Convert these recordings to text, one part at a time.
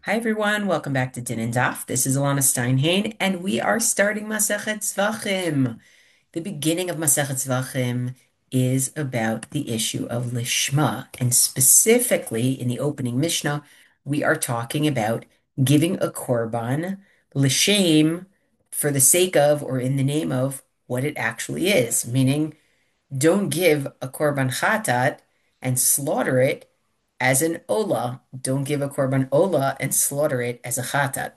Hi everyone, welcome back to dinanddaf. This is Elana Stein Hain, and we are starting Masechet Zevahim. The beginning of Masechet Zevahim is about the issue of lishma, and specifically in the opening Mishnah, we are talking about giving a korban l'shem for the sake of or in the name of what it actually is, meaning don't give a korban chatat and slaughter it as an olah. Don't give a korban olah and slaughter it as a chatat.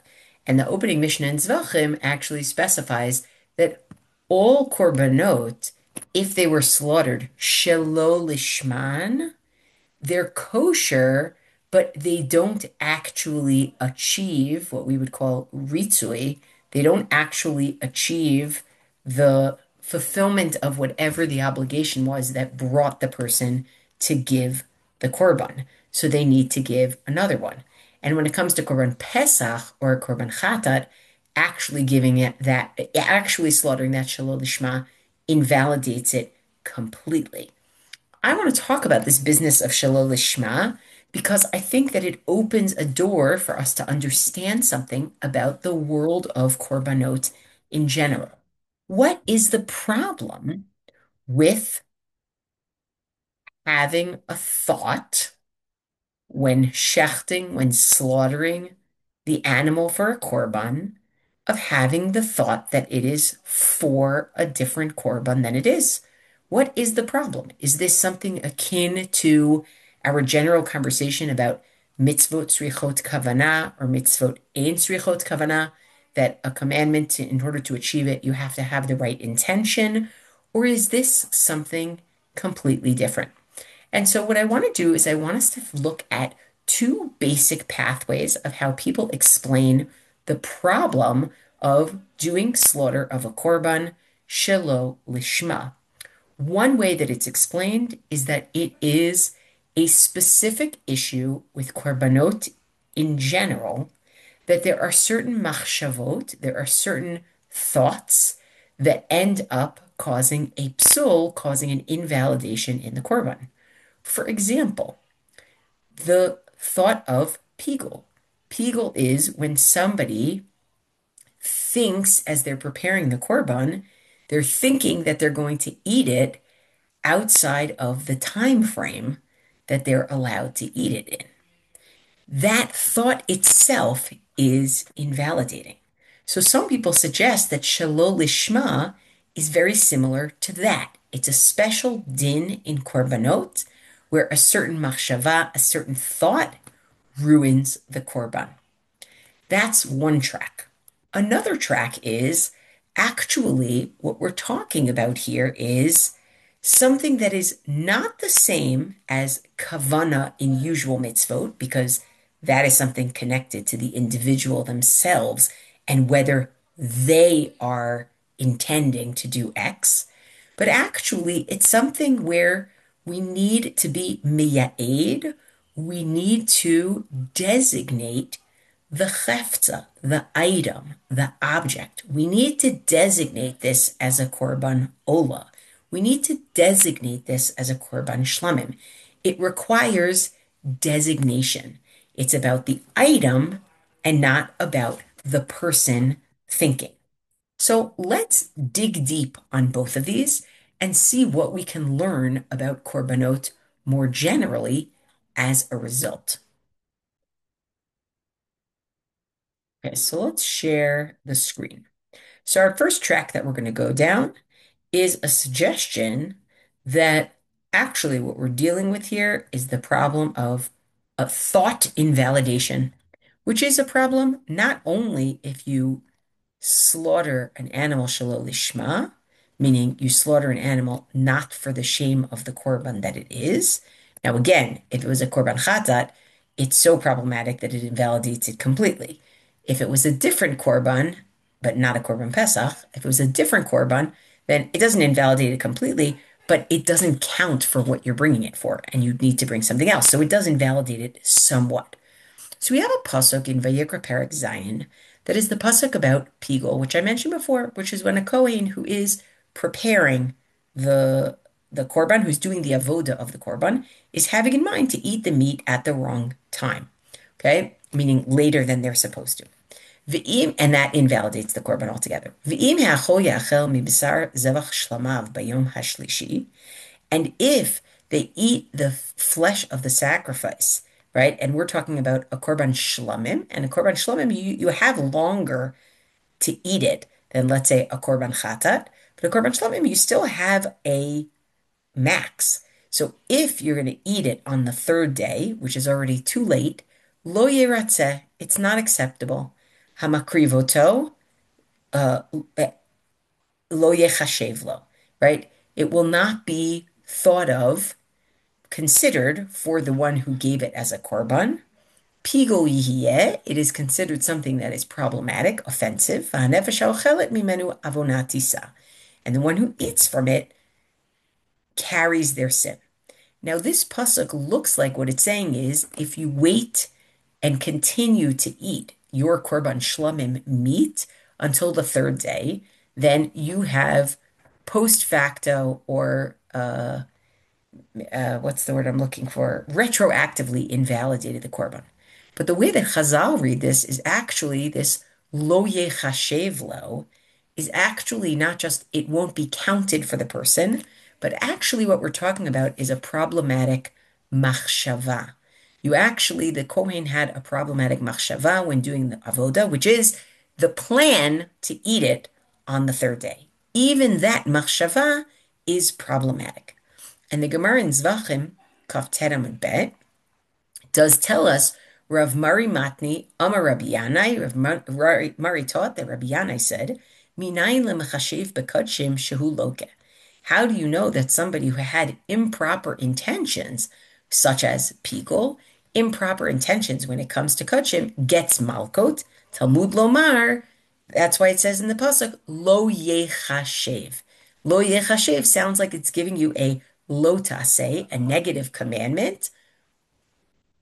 And the opening Mishnah in Zevachim actually specifies that all korbanot, if they were slaughtered shelo lishman, they're kosher, but they don't actually achieve what we would call ritzui. They don't actually achieve the fulfillment of whatever the obligation was that brought the person to give the korban. So they need to give another one. And when it comes to korban pesach or korban chatat, actually giving it that, actually slaughtering that shalol lishma invalidates it completely. I want to talk about this business of Shalol Lishma because I think that it opens a door for us to understand something about the world of korbanot in general. What is the problem with having a thought when shechting, when slaughtering the animal for a korban, of having the thought that it is for a different korban than it is? What is the problem? Is this something akin to our general conversation about mitzvot tzrichot kavana or mitzvot ein tzrichot kavana, that a commandment, in order to achieve it, you have to have the right intention? Or is this something completely different? And so, what I want to do is I want us to look at two basic pathways of how people explain the problem of doing slaughter of a korban shelo lishma. One way that it's explained is that it is a specific issue with korbanot in general, that there are certain machshavot, there are certain thoughts that end up causing a psul, causing an invalidation in the korban. For example, the thought of pigul. Pigul is when somebody thinks as they're preparing the korban, they're thinking that they're going to eat it outside of the time frame that they're allowed to eat it in. That thought itself is invalidating. So some people suggest that shalol lishma is very similar to that. It's a special din in korbanot where a certain machshava, a certain thought, ruins the korban. That's one track. Another track is actually what we're talking about here is something that is not the same as kavana in usual mitzvot, because that is something connected to the individual themselves and whether they are intending to do X. But actually, it's something where we need to be miya'ed, we need to designate the cheftza, the item, the object. We need to designate this as a korban ola. We need to designate this as a korban shlamim. It requires designation. It's about the item and not about the person thinking. So let's dig deep on both of these and see what we can learn about korbanot more generally as a result. Okay, so let's share the screen. So our first track that we're going to go down is a suggestion that actually what we're dealing with here is the problem of a thought invalidation, which is a problem not only if you slaughter an animal shalol lishma, meaning you slaughter an animal not for the shame of the korban that it is. Now, again, if it was a korban chatat, it's so problematic that it invalidates it completely. If it was a different korban, but not a korban pesach, if it was a different korban, then it doesn't invalidate it completely, but it doesn't count for what you're bringing it for, and you'd need to bring something else. So it does invalidate it somewhat. So we have a pasuk in Vayikra Perek Zayin that is the pasuk about pigul, which I mentioned before, which is when a kohen who is preparing the the korban, who's doing the avoda of the korban, is having in mind to eat the meat at the wrong time. Okay, meaning later than they're supposed to. And that invalidates the korban altogether. And if they eat the flesh of the sacrifice, right? And we're talking about a korban shlamim, and a korban shlamim, you have longer to eat it than, let's say, a korban chatat. But a korban shlamim, you still have a max. So if you're going to eat it on the third day, which is already too late, lo yeratzeh, it's not acceptable. Hamakrivoto, uh, lo yechashev lo, right? It will not be thought of, considered for the one who gave it as a korban. Pigo yihiyeh, it is considered something that is problematic, offensive. V'hanefesh haochelet mimenu avonatisa. And the one who eats from it carries their sin. Now, this pasuk looks like what it's saying is if you wait and continue to eat your korban shlamim meat until the third day, then you have post facto or what's the word I'm looking for? Retroactively invalidated the korban. But the way that Chazal read this is actually this lo yechashev lo is actually not just it won't be counted for the person, but actually what we're talking about is a problematic machshava. The Kohen had a problematic machshava when doing the avoda, which is the plan to eat it on the third day. Even that machshava is problematic. And the Gemara in Zevachim, Kaf Terem and Bet, does tell us Rav Mari Matni, Amar Rabbi Yanai, Rav Mari taught that Rabbi Yanai said, Minayin lemechashev bekadshim shehu loke. How do you know that somebody who had improper intentions, such as pigol, improper intentions when it comes to kachim, gets malkot? Talmud lomar, that's why it says in the pasuk, lo yechashev. Lo yechashev sounds like it's giving you a lo taseh, a negative commandment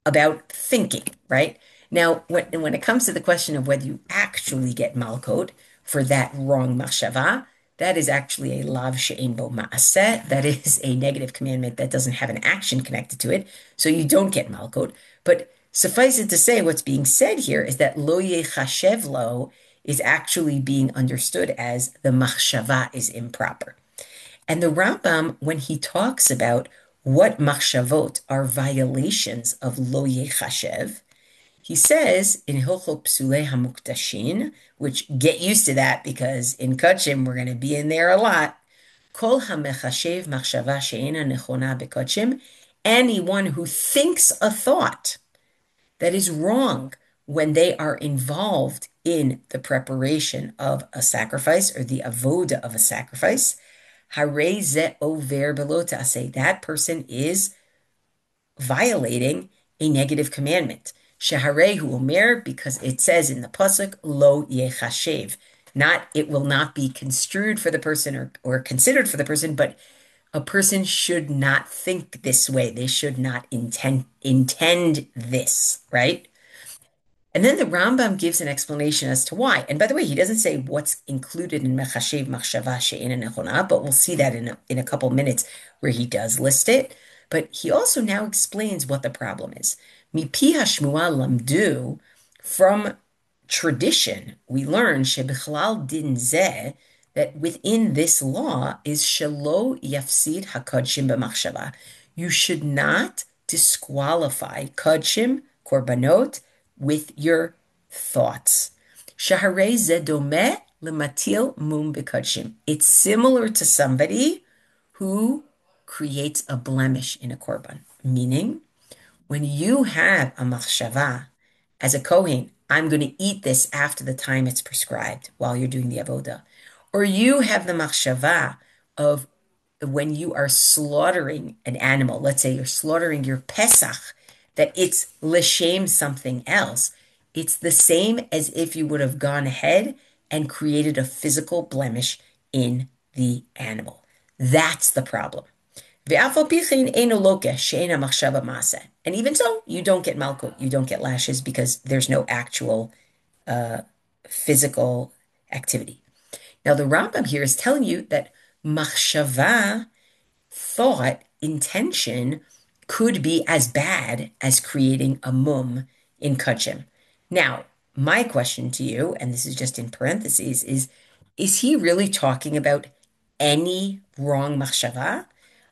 about thinking, right? Now, when it comes to the question of whether you actually get malkot for that wrong machshava, that is actually a lav she'ein bo ma'aseh. That is a negative commandment that doesn't have an action connected to it, so you don't get malkot. But suffice it to say, what's being said here is that lo yechashev lo is actually being understood as the machshava is improper. And the Rambam, when he talks about what machshavot are violations of lo yechashev, he says in Hilchot Psulei Hamukdashin, which get used to that because in Kachim we're going to be in there a lot. Kol hamechashev machshava she'ena nechona bekachim, anyone who thinks a thought that is wrong when they are involved in the preparation of a sacrifice or the avoda of a sacrifice, harei ze over belo ta'aseh, that person is violating a negative commandment. Sheharehu omer, because it says in the pasuk, lo yechashev. Not, it will not be construed for the person or considered for the person, but a person should not think this way. They should not intend this, right? And then the Rambam gives an explanation as to why. And by the way, he doesn't say what's included in mechashev machshava she'ena nechona, but we'll see that in a couple minutes where he does list it. But he also now explains what the problem is. Mipi hashmua lamdu, from tradition, we learn shebichlal din zeh, that within this law is shelo yafsid hakadshim b'machshava. You should not disqualify kadshim, korbanot, with your thoughts. Shaharei zedome lematil mum b'kadshim. It's similar to somebody who creates a blemish in a korban, meaning when you have a machshava as a kohen, I'm going to eat this after the time it's prescribed while you're doing the avoda, or you have the machshava of when you are slaughtering an animal, let's say you're slaughtering your Pesach, that it's l'shem something else. It's the same as if you would have gone ahead and created a physical blemish in the animal. That's the problem. And even so, you don't get malkut, you don't get lashes because there's no actual physical activity. Now, the Rambam here is telling you that machshava, thought, intention, could be as bad as creating a mum in kachim. Now, my question to you, and this is just in parentheses, is he really talking about any wrong machshava?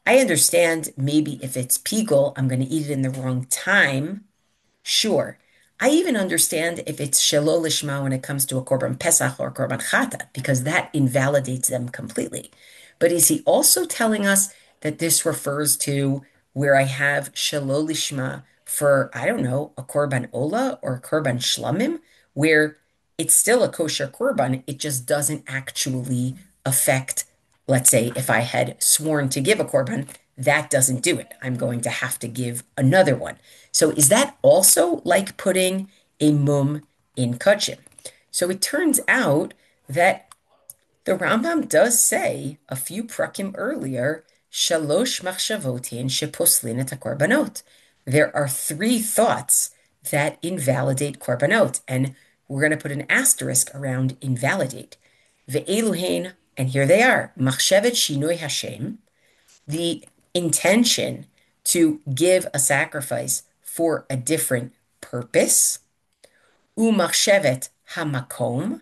I understand maybe if it's pigul, I'm going to eat it in the wrong time. Sure. I even understand if it's shelo lishma when it comes to a korban pesach or a korban chata, because that invalidates them completely. But is he also telling us that this refers to where I have shelo lishma for, I don't know, a korban ola or a korban shlamim, where it's still a kosher korban, it just doesn't actually affect, let's say, if I had sworn to give a korban, that doesn't do it. I'm going to have to give another one. So is that also like putting a mum in kachim? So it turns out that the Rambam does say a few prakim earlier, shalosh machshavotin sheposlin et korbanot. There are three thoughts that invalidate korbanot, and we're going to put an asterisk around invalidate. Ve'eluhein, and here they are, machshevet shinoi Hashem, the intention to give a sacrifice for a different purpose, umachshevet hamakom,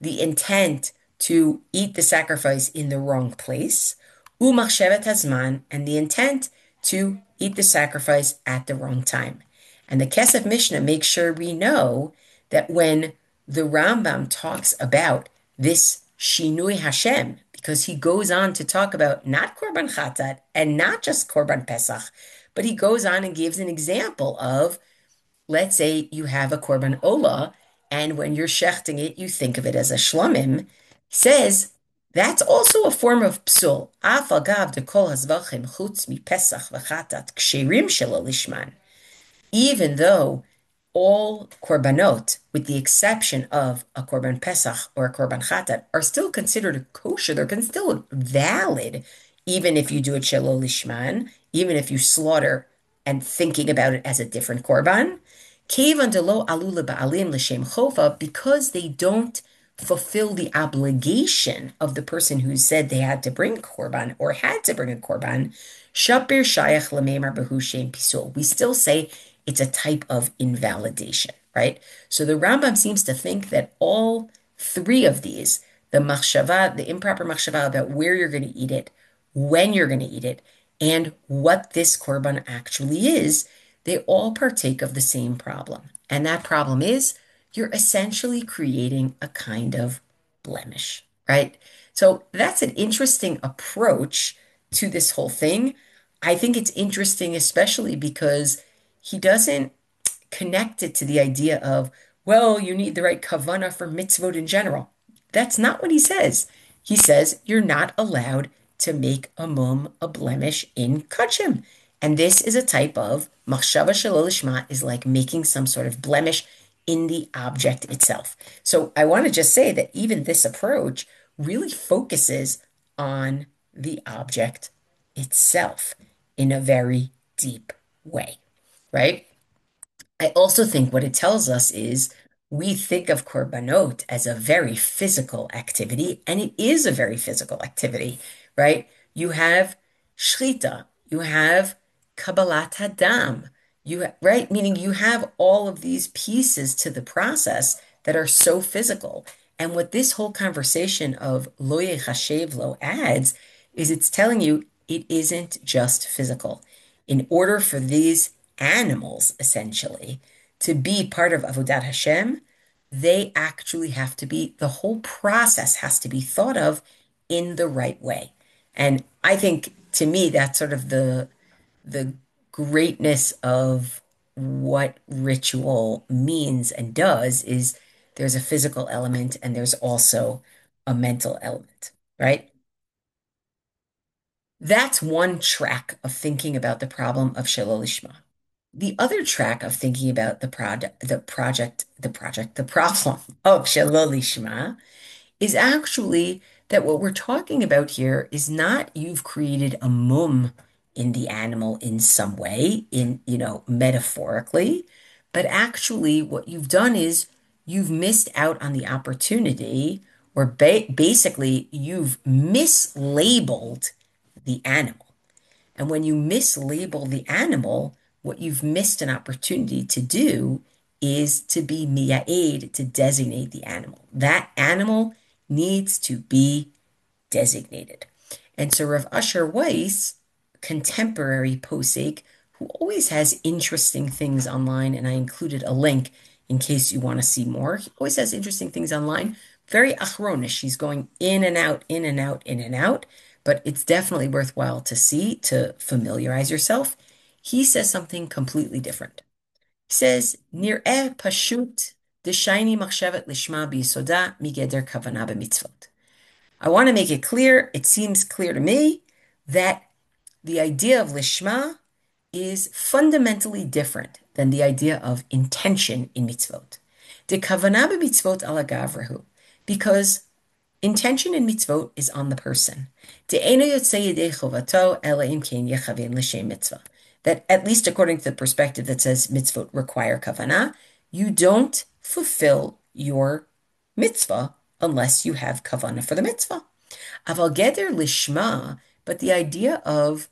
the intent to eat the sacrifice in the wrong place, umachshevet hazman, and the intent to eat the sacrifice at the wrong time. And the Kesef Mishnah makes sure we know that when the Rambam talks about this Shinui Hashem, because he goes on to talk about not Korban Chatat and not just Korban Pesach, but he goes on and gives an example of, let's say you have a Korban Ola, and when you're shechting it, you think of it as a shlamim, says that's also a form of psul. Af agav de kol hazvachim chutz mi Pesach v'chatat ksherim shelo lishman, even though all korbanot, with the exception of a korban pesach or a korban chatat, are still considered kosher. They're still valid, even if you do it shelo lishman, even if you slaughter and thinking about it as a different korban. Kevan delo alu leba'alim l'shem chova, because they don't fulfill the obligation of the person who said they had to bring a korban or had to bring a korban. Shapir shayach lememar behu shem pisul. We still say it's a type of invalidation, right? So the Rambam seems to think that all three of these, the machshava, the improper machshava about where you're going to eat it, when you're going to eat it, and what this korban actually is, they all partake of the same problem. And that problem is you're essentially creating a kind of blemish, right? So that's an interesting approach to this whole thing. I think it's interesting, especially because he doesn't connect it to the idea of, well, you need the right kavana for mitzvot in general. That's not what he says. He says you're not allowed to make a mum, a blemish in kachim. And this is a type of machshava shelo lishma, is like making some sort of blemish in the object itself. So I want to just say that even this approach really focuses on the object itself in a very deep way, right? I also think what it tells us is we think of korbanot as a very physical activity, and it is a very physical activity, right? You have shchita, you have kabbalat hadam, right? Meaning you have all of these pieces to the process that are so physical. And what this whole conversation of lo yechashev lo adds is it's telling you it isn't just physical. In order for these animals, essentially, to be part of Avodat Hashem, they actually have to be, the whole process has to be thought of in the right way. And I think to me, that's sort of the greatness of what ritual means and does is there's a physical element and there's also a mental element, right? That's one track of thinking about the problem of Shelo Lishma. The other track of thinking about the problem of Shelo Lishma is actually that what we're talking about here is not you've created a mum in the animal in some way, metaphorically, but actually what you've done is you've missed out on the opportunity, or basically you've mislabeled the animal. And when you mislabel the animal, what you've missed an opportunity to do is to be miya'ed, to designate the animal. That animal needs to be designated. And so Rav Asher Weiss, contemporary posek, who always has interesting things online, and I included a link in case you want to see more. He always has interesting things online. Very achronish. He's going in and out, in and out, in and out, but it's definitely worthwhile to see, to familiarize yourself. He says something completely different. He says, Nir'eh pashut deshayni machshavet lishma biyisoda migeder kavana b'mitzvot. I want to make it clear, it seems clear to me, that the idea of lishma is fundamentally different than the idea of intention in mitzvot. De kavana b'mitzvot ala gavrahu, because intention in mitzvot is on the person. De eno yotzei yedei chovato ela im ken yechaven l'shem mitzvah. That at least according to the perspective that says mitzvot require kavana, you don't fulfill your mitzvah unless you have kavana for the mitzvah. Aval geder lishma, but the idea of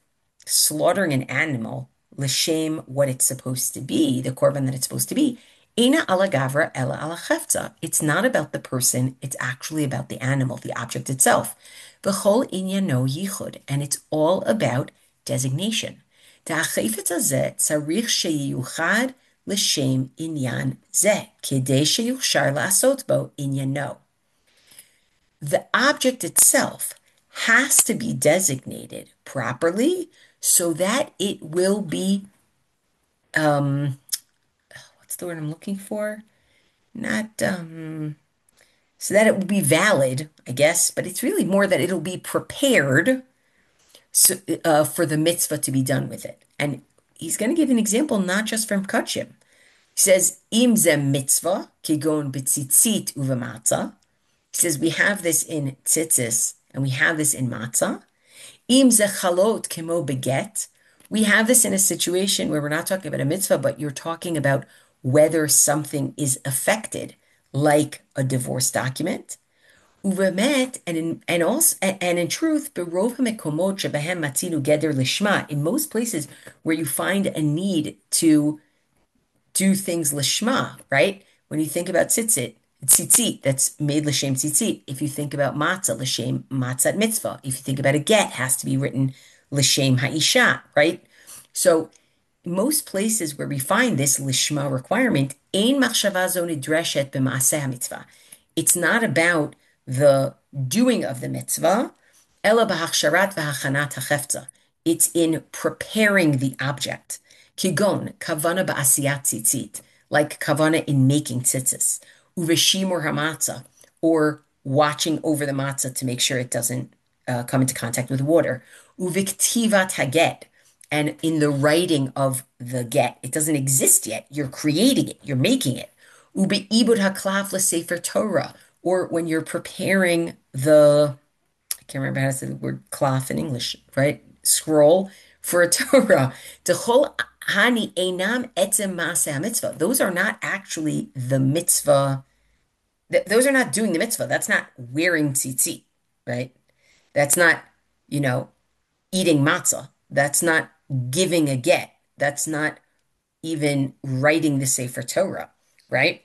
slaughtering an animal, l'shem, what it's supposed to be, the korban that it's supposed to be, ena ala gavra ela ala chefza. It's not about the person, it's actually about the animal, the object itself. V'chol inyano yichud, and it's all about designation. Ta'achefetz hazeh tzarich sheyuchad l'shem inyan zeh, kedei sheyuchshar la'asot bo inyano. The object itself has to be designated properly so that it will be, what's the word I'm looking for? Not, so that it will be valid, I guess, but it's really more that it'll be prepared so, for the mitzvah to be done with it. And he's going to give an example not just from kachim. He says, im ze mitzvah, kigon b'tzitzit uv'matzah. He says, we have this in tzitzis, and we have this in matzah. Im ze chalot kemo beget. We have this in a situation where we're not talking about a mitzvah, but you're talking about whether something is affected, like a divorce document. Uvemet, and in truth, berov hamekomot shebehem matzinu geder lishma. In most places where you find a need to do things lishma, right? When you think about tzitzit, that's made l'shem tzitzit. If you think about matzah, l'shem matzat mitzvah. If you think about a get, has to be written l'shem ha'isha, right? So most places where we find this lishma requirement, ein machshava zo nidreshet b'maaseh hamitzvah. It's not about the doing of the mitzvah, ela b'hachsharat v'hachanat hachefza. It's in preparing the object. Kigon, kavana ba'asiyat tzitzit, like kavana in making tzitzis. Uveshimur hamatzah, or watching over the matzah to make sure it doesn't come into contact with water. Uviktivat haget, and in the writing of the get, it doesn't exist yet. You're creating it. You're making it. Ubeibud haklav l'sefer Torah, or when you're preparing the, I can't remember how to say the word cloth in English, right? Scroll for a Torah. Dechol hani einam etzem maaseh mitzvah. Those are not actually the mitzvah. Those are not doing the mitzvah. That's not wearing tzitzit, right? That's not, eating matzah. That's not giving a get. That's not even writing the Sefer Torah, right?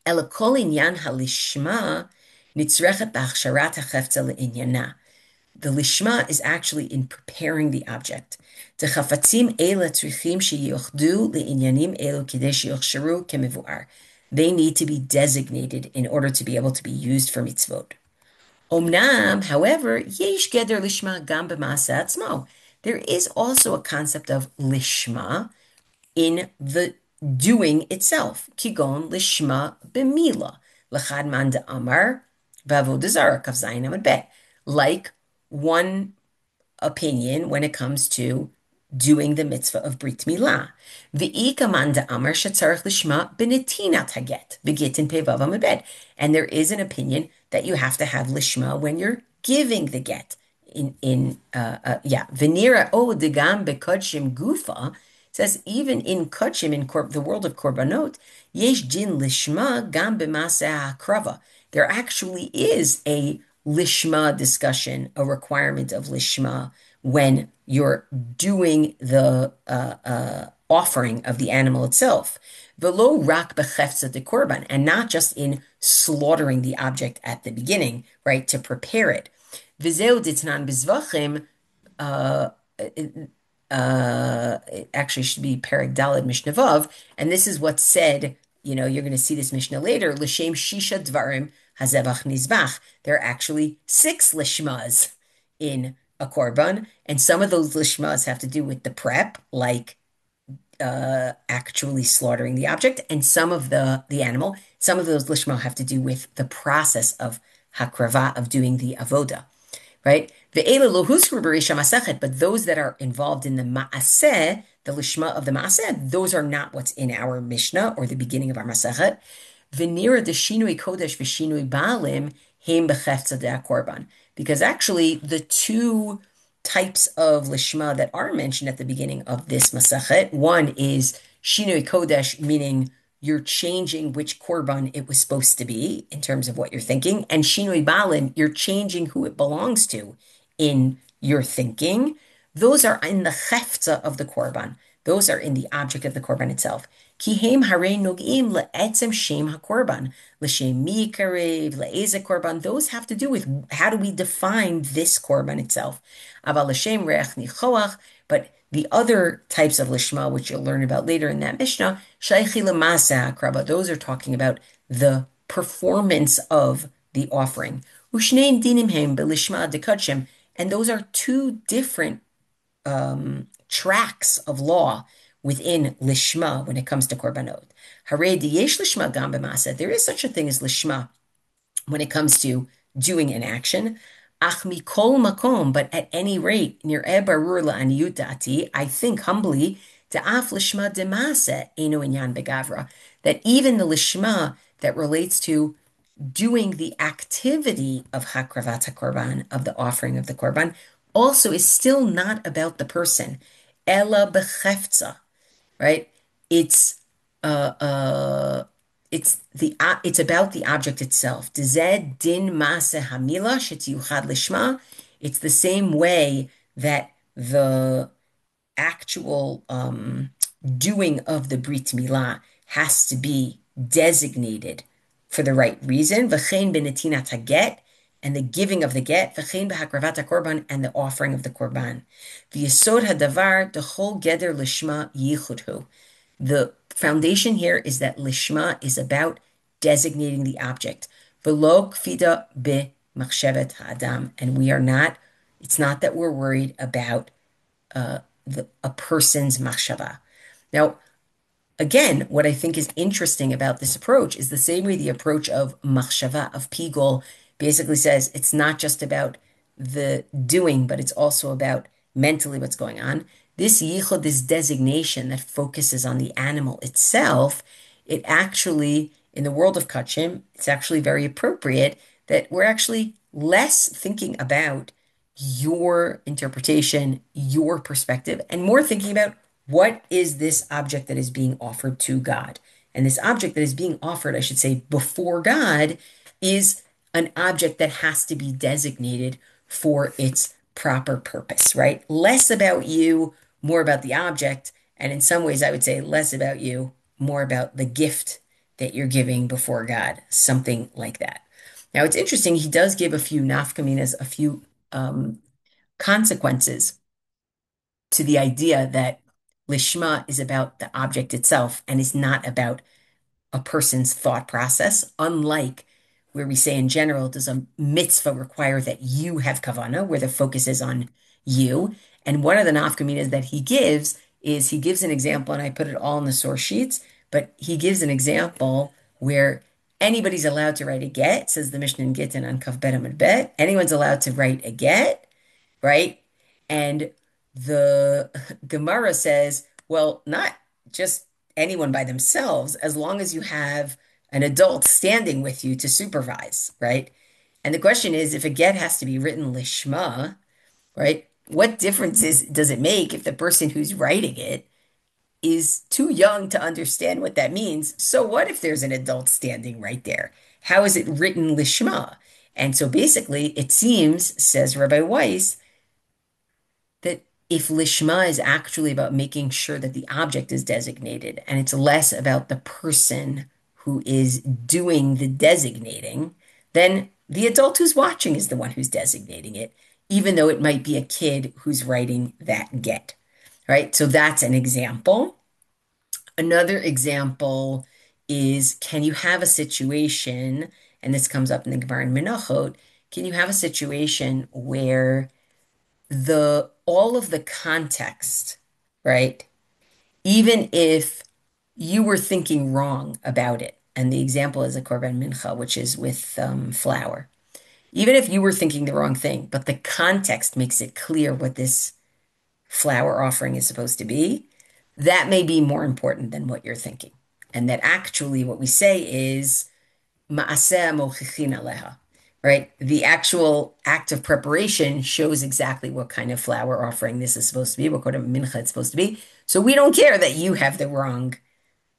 Ela kol inyan halishma nitzrechet b'achsharat hachefza le'inyana. The lishma is actually in preparing the object. Techafatzim eila tzrichim sheyochdu le'inyanim elu kidei sheyochsharu kemevuar. They need to be designated in order to be able to be used for mitzvot. Omnam, however, yesh geder lishma gam b'maaseh atzmo. There is also a concept of lishma in the doing itself. Kigon lishma b'mila. L'chad man de'amar b'avodah zarah kaf zayin amud bet. Like one opinion when it comes to doing the mitzvah of Brit Milah. V'ika man de'amar shetzarech lishma b'netinat haget b'gitin pevav amud bet. And there is an opinion that you have to have lishma when you're giving the get. Venira degam bekodshim gufa says even in kodshim, in the world of korbanot, yesh din lishma gam b'maseh hakrava. There actually is a lishma discussion, a requirement of lishma when you're doing the offering of the animal itself. Velo rak bechefza de korban, and not just in slaughtering the object at the beginning, right, to prepare it. Vizeu ditnan bezvachim, uh, it actually should be Perek Daled Mishnah Vav, and this is what's said. You're going to see this Mishnah later. L'shem shisha dvarim hazevach nizbach. There are actually six lishmas in a korban, and some of those lishmas have to do with the prep, like actually slaughtering the object, and some of the animal. Some of those lishma have to do with the process of hakrava, of doing the avoda, right? Ve'ela lo husru b'reisha masechet, but those that are involved in the ma'aseh, the lishma of the ma'aseh, those are not what's in our Mishnah or the beginning of our Masechet. V'nira de shinui kodesh v'shinui ba'alim heim b'chefza de korban, because actually the two types of lishma that are mentioned at the beginning of this Masechet, one is shinui kodesh, meaning you're changing which korban it was supposed to be in terms of what you're thinking. And shinui balin, you're changing who it belongs to in your thinking. Those are in the chefza of the korban. Those are in the object of the korban itself. Kihem harei nogim le'etzem shem hakorban, l'shem mi karev, le'eze korban. Those have to do with how do we define this korban itself. Aval l'shem reach nichoach, but the other types of lishma, which you'll learn about later in that Mishnah, shaychi lemasa hakrava, those are talking about the performance of the offering. Ushnein dinim hem belishma dekachim, and those are two different tracks of law within lishma when it comes to korbanot. Harei diyesh lishma gam b'masa, there is such a thing as lishma when it comes to doing an action. Ach mikol makom, but at any rate, near barur la'aniyut da'ati, I think humbly, da'af lishma demase eno inyan begavra, that even the lishma that relates to doing the activity of hakravat hakorban, of the offering of the korban, also is still not about the person. Ella bechefza, right? It's it's about the object itself. Dezed din maase hamila shetiyuchad lishma. It's the same way that the actual doing of the brit milah has to be designated for the right reason. V'chein benetinat haget, and the giving of the get. V'chein behakravat korban, and the offering of the korban. V'yesod hadavar dechol geder lishma yichudhu. The foundation here is that lishma is about designating the object. V'lo kfida b'machshevet ha'adam, and we are not. It's not that we're worried about a person's machshava. Now, again, what I think is interesting about this approach is the same way the approach of machshava, of pigol, basically says it's not just about the doing, but it's also about mentally what's going on. This yichud, this designation that focuses on the animal itself, it actually, in the world of kachim, it's actually very appropriate that we're actually less thinking about your interpretation, your perspective, and more thinking about what is this object that is being offered to God. And this object that is being offered, I should say, before God, is an object that has to be designated for its proper purpose, right? Less about you, more about the object. And in some ways, I would say less about you, more about the gift that you're giving before God, something like that. Now, it's interesting, he does give a few nafkaminas, a few consequences to the idea that lishma is about the object itself and is not about a person's thought process, unlike where we say in general, does a mitzvah require that you have kavana, where the focus is on you. And one of the nafkaminas that he gives is he gives an example, and I put it all in the source sheets, but he gives an example where anybody's allowed to write a get, says the Mishnah in Gittin on Kaf Bet Amud Bet. Anyone's allowed to write a get, right? And the Gemara says, well, not just anyone by themselves, as long as you have an adult standing with you to supervise, right? And the question is, if a get has to be written lishma, right? What difference does it make if the person who's writing it is too young to understand what that means? So what if there's an adult standing right there? How is it written lishma? And so basically, it seems, says Rabbi Weiss, that if lishma is actually about making sure that the object is designated and it's less about the person who is doing the designating, then the adult who's watching is the one who's designating it, even though it might be a kid who's writing that get, right? So that's an example. Another example is, can you have a situation, and this comes up in the Gemara in Menachot, can you have a situation where the all of the context, right? Even if you were thinking wrong about it, and the example is a korban mincha, which is with flour. Even if you were thinking the wrong thing, but the context makes it clear what this flour offering is supposed to be, that may be more important than what you're thinking. And that actually what we say is Ma'aseh mochichin aleha, right? The actual act of preparation shows exactly what kind of flour offering this is supposed to be, what kind of mincha it's supposed to be. So we don't care that you have the wrong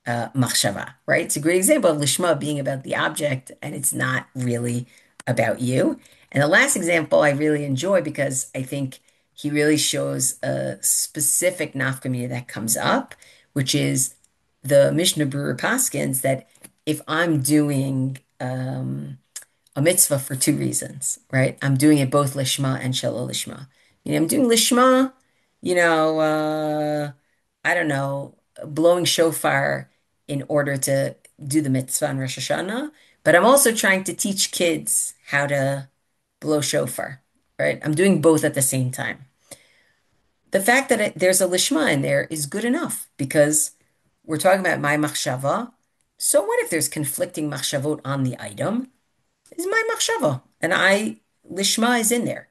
machshava, right? It's a great example of lishma being about the object and it's not really about you. And the last example I really enjoy because I think he really shows a specific nafkamina that comes up, which is the Mishnah Berurah Paskins that if I'm doing a mitzvah for two reasons, right? I'm doing it both lishma and shelo lishma. I'm doing lishma, you know, uh, I don't know, blowing shofar in order to do the mitzvah on Rosh Hashanah, but I'm also trying to teach kids how to blow shofar, right? I'm doing both at the same time. The fact that there's a lishma in there is good enough because we're talking about my machshava. So what if there's conflicting machshavot on the item? Is my machshava, and lishma is in there.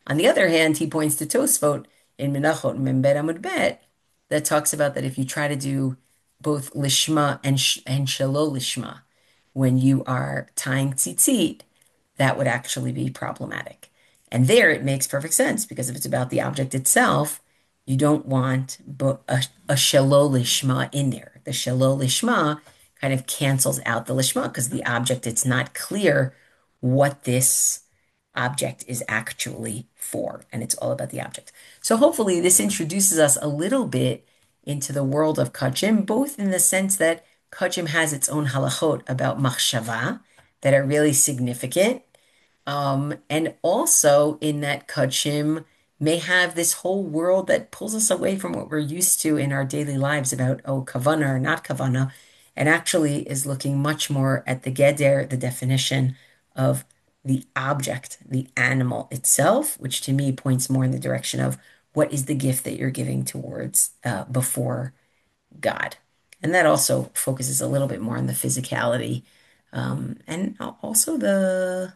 On the other hand, he points to Tosfot in Menachot Membet Amud Bet that talks about that if you try to do both lishma and shelo lishma when you are tying tzitzit, that would actually be problematic. And there it makes perfect sense because if it's about the object itself, you don't want a shelo lishma in there. The shelo lishma kind of cancels out the lishma because the object, it's not clear what this object is actually for, and it's all about the object. So hopefully this introduces us a little bit into the world of kachim, both in the sense that kachim has its own halachot about machshava that are really significant, and also in that kachim may have this whole world that pulls us away from what we're used to in our daily lives about, oh, kavana or not kavana, and actually is looking much more at the geder, the definition of the object, the animal itself, which to me points more in the direction of what is the gift that you're giving towards before God. And that also focuses a little bit more on the physicality and also the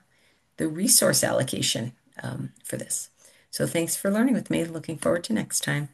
resource allocation for this. So thanks for learning with me. Looking forward to next time.